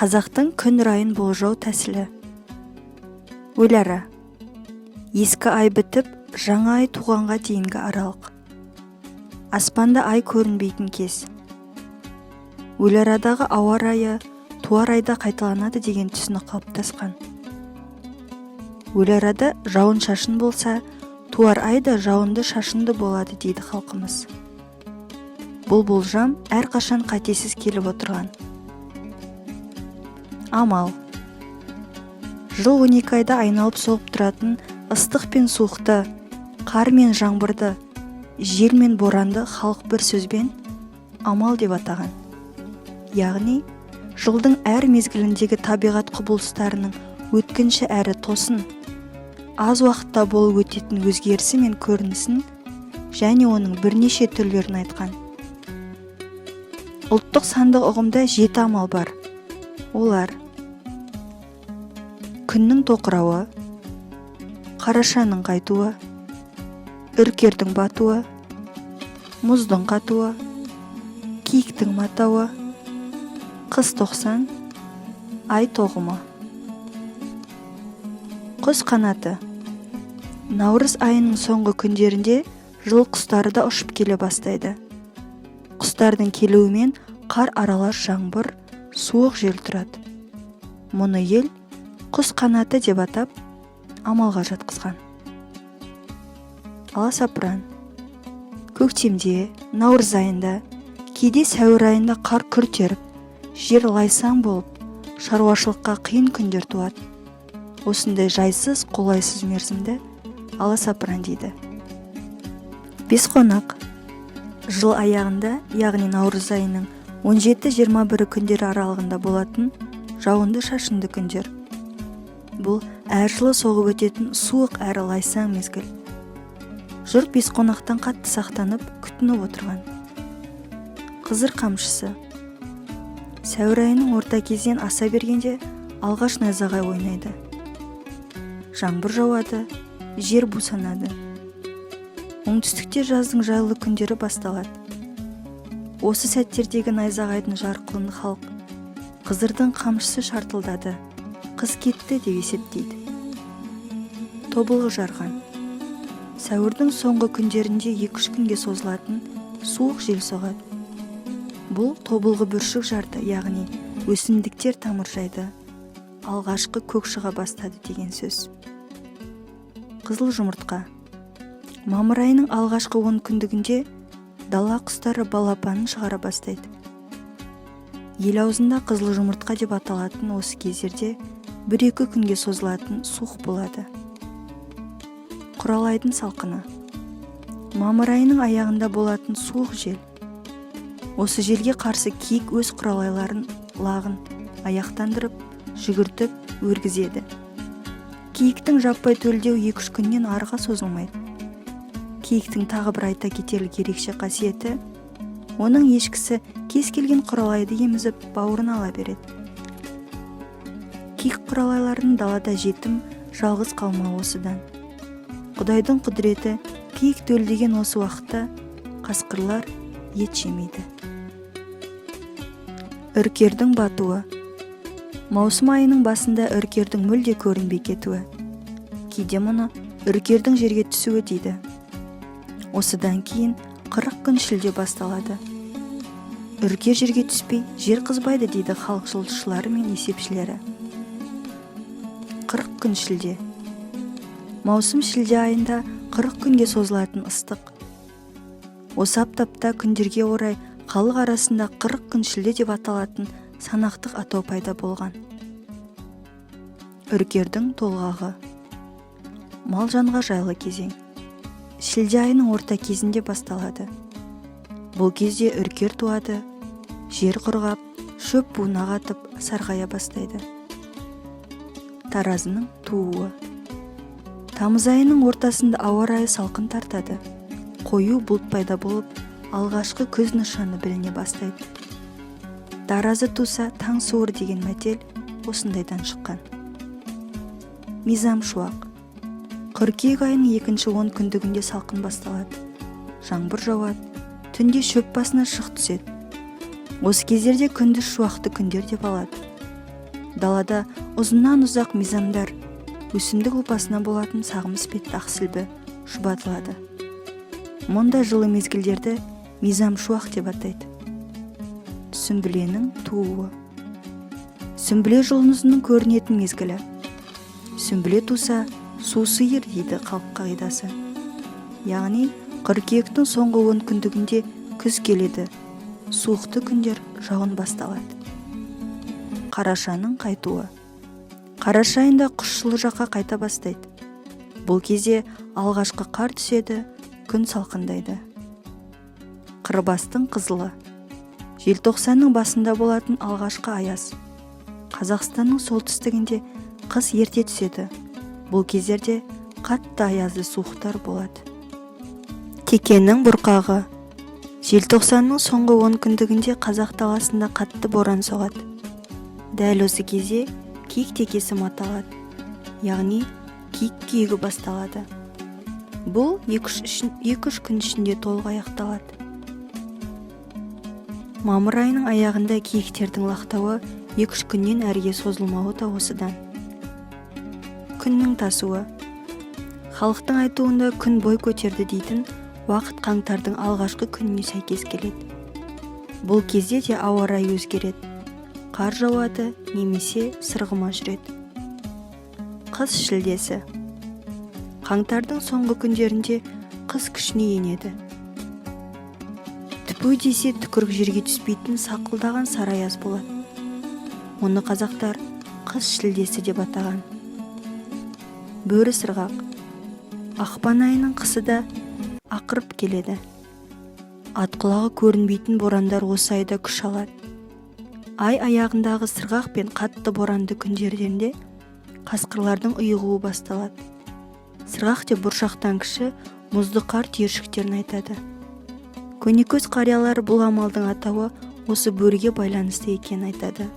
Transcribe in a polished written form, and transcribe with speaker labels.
Speaker 1: Қазақтың күн райын болжау тәсілі. Өлара. Ескі ай бітіп, жаңа ай туғанға дейінгі аралық. Аспанда ай көрінбейтін кез. Өларадағы ауа райы туар айда қайталанады деген түсінік қалыптасқан. Өларада жауын шашын болса, туар айда жауынды шашынды болады дейді халқымыз. Бұл болжам әрқашан қатесіз келіп отырған. Амал. Жыл 12 айда айналып соғып тұратын ыстық пен суықты, қар мен жаңбырды, жел мен боранды халық бір сөзбен амал деп атаған. Яғни, жылдың әр мезгіліндегі табиғат құбылыстарының өткінші әрі тосын, аз уақытта болып өтетін өзгерісі мен көрінісін және оның бірнеше түрлерін айтқан. Ұлттық сандық ұғымда 7 амал бар. Олар: күннің тоқырауы, қарашаның қайтуы, үркердің батуы, мұздың қатуы, киіктің матауы, қыс 90, ай тоғымы. Құс қанаты. Наурыз айының соңғы күндерінде жыл құстары да ұшып келе бастайды. Құстардың келуімен қар аралас жаңбыр, суық жел тұрады. Мұны ел құс қанаты деп атап, амалға жатқызған. Аласапыран. Көктемде, наурыз айында, кейде сәуір айында қар күрт еріп, жер лайсаң болып, шаруашылыққа қиын күндер туады. Осындай жайсыз, қолайсыз мерзімді аласапыран дейді. Бесқонақ. Жыл аяғында, яғни наурыз айының 17-21 күндері аралығында болатын жауынды шашынды күндер. Бұл әр жылы соғып өтетін суық әрі лайсаң мезгіл. Жұрт бесқонақтан қатты сақтанып, күтініп отырған. Қызыр қамшысы. Сәуір айының орта кезден аса бергенде алғаш найзағай ойнайды. Жаңбыр жауады, жер бусанады. Оңтүстікте жаздың жайлы күндері басталады. Осы сәттердегі найзағайдың жарқылын халық қызырдың қамшысы шартылдады, қыз кетті деп есептейді. Тобылғы жарған. Сәуірдің соңғы күндерінде 2-3 күнге созылатын суық жел соғады. Бұл тобылғы бүршік жарды, яғни өсімдіктер тамыржайды, алғашқы көк шыға бастады деген сөз. Қызыл жұмыртқа. Мамыр айының алғашқы 10 күндігінде дала құстары балапанын шығара бастайды. Ел аузында қызыл жұмыртқа деп аталатын осы кездерде 1-2 күнге созылатын суық болады. Құралайдың салқыны. Мамыр айының аяғында болатын суық жел. Осы желге қарсы киік өз құралайларын лағын аяқтандырып, жүгіртіп, өргізеді. Киіктің жаппай төлдеу 2-3 күннен арыға созылмайды. Киіктің тағы бір айта кетерлік ерекше қасиеті, оның ешкісі кез келген құралайды емізіп, бауырын ала береді. Киік құралайларының далада жетім, жалғыз қалмауы осыдан. Құдайдың құдіреті киік төлдеген осы уақытта қасқырлар ет жемейді. Үркердің батуы. Маусым айының басында үркердің мүлде көрінбей кетуі. Кейде мұны үркердің жерге түсуі дейді. Осыдан кейін 40 күн шілде басталады. Үркер жерге түспей, жер қызбайды дейді халық жылжышылары мен есепшілері. 40 күн шілде. Маусым шілде айында 40 күнге созылатын ыстық. Осы аптапта күндерге орай халық арасында 40 күн шілде деп аталатын санақтық атау пайда болған. Үркердің толғағы. Мал жанға жайлы кезең. Шілде айының орта кезінде басталады. Бұл кезде үркер туады, жер құрғап, шөп буына қатып, сарғая бастайды. Таразының тууы. Тамыз айының ортасында ауа райы салқын тартады. Қою бұлт пайда болып, алғашқы көз нышаны біліне бастайды. Таразы туса таң суыр деген мәтел осындайдан шыққан. Мизам шуақ. Қыркүйек айының 2-ші 10 күндігінде салқын басталады. Жаңбыр жауады, түнде шөп басына шық түседі. Осы кездерде күндіз шуақты күндер деп алады. далада ұзыннан ұзақ мизамдар, өсімдік ұлпасына болатын сағым іспетті ақсілбі шұбатылады. Мұнда жылы мезгілдерді мизам шуақ деп атайды. Сүмбіленің тууы. Сүмбіле жұлдызының көрінетін мезгілі. Сүмбіле туса, су сыйыр дейді халық қағидасы. Яғни, қыркүйектің соңғы 10 күндігінде күз келеді. Суықты күндер жауын басталады. Қарашаның қайтуы. Қараша айында құс жылы жаққа қайта бастайды. Бұл кезде алғашқы қар түседі, күн салқындайды. Қырбастың қызылы. Желтоқсанның басында болатын алғашқы аяз. Қазақстанның солтүстігінде қыс ерте түседі. Бұл кездерде қатты аязды суықтар болады. Текенің бұрқағы. Желтоқсанның соңғы 10 күндігінде қазақ даласында қатты боран соғады. Дәл осы кезде киік текесі маталады. Яғни киік күйігі басталады. Бұл 2-3 күн ішінде толық аяқталады. Мамыр айының аяғында киіктердің лақтауы 2-3 күннен әріге созылмауы да осыдан. Күннің тасуы. Халықтың айтуында күн бой көтерді дейтін уақыт қаңтардың алғашқы күніне сәйкес келеді. Бұл кезде де ауа райы өзгереді. Қар жауады немесе сырғыма жүреді. Қыс шілдесі. Қаңтардың соңғы күндерінде қыс күшіне енеді. Түпу десе түкірік жерге түспейтін сақылдаған сары аяз болады. Оны қазақтар қыс шілдесі деп атаған. Бөрі сырғақ. Ақпан айының қысы да ақырып келеді. Ат құлағы көрінбейтін борандар осы айда күш алады. Ай аяғындағы сырғақ пен қатты боранды күндерінде қасқырлардың ұйығуы басталады. Сырғақ деп бұршақтан кіші мұзды қар түйіршіктерін айтады. Көнекөз қариялар бұл амалдың атауы осы бөріге байланысты екенін айтады.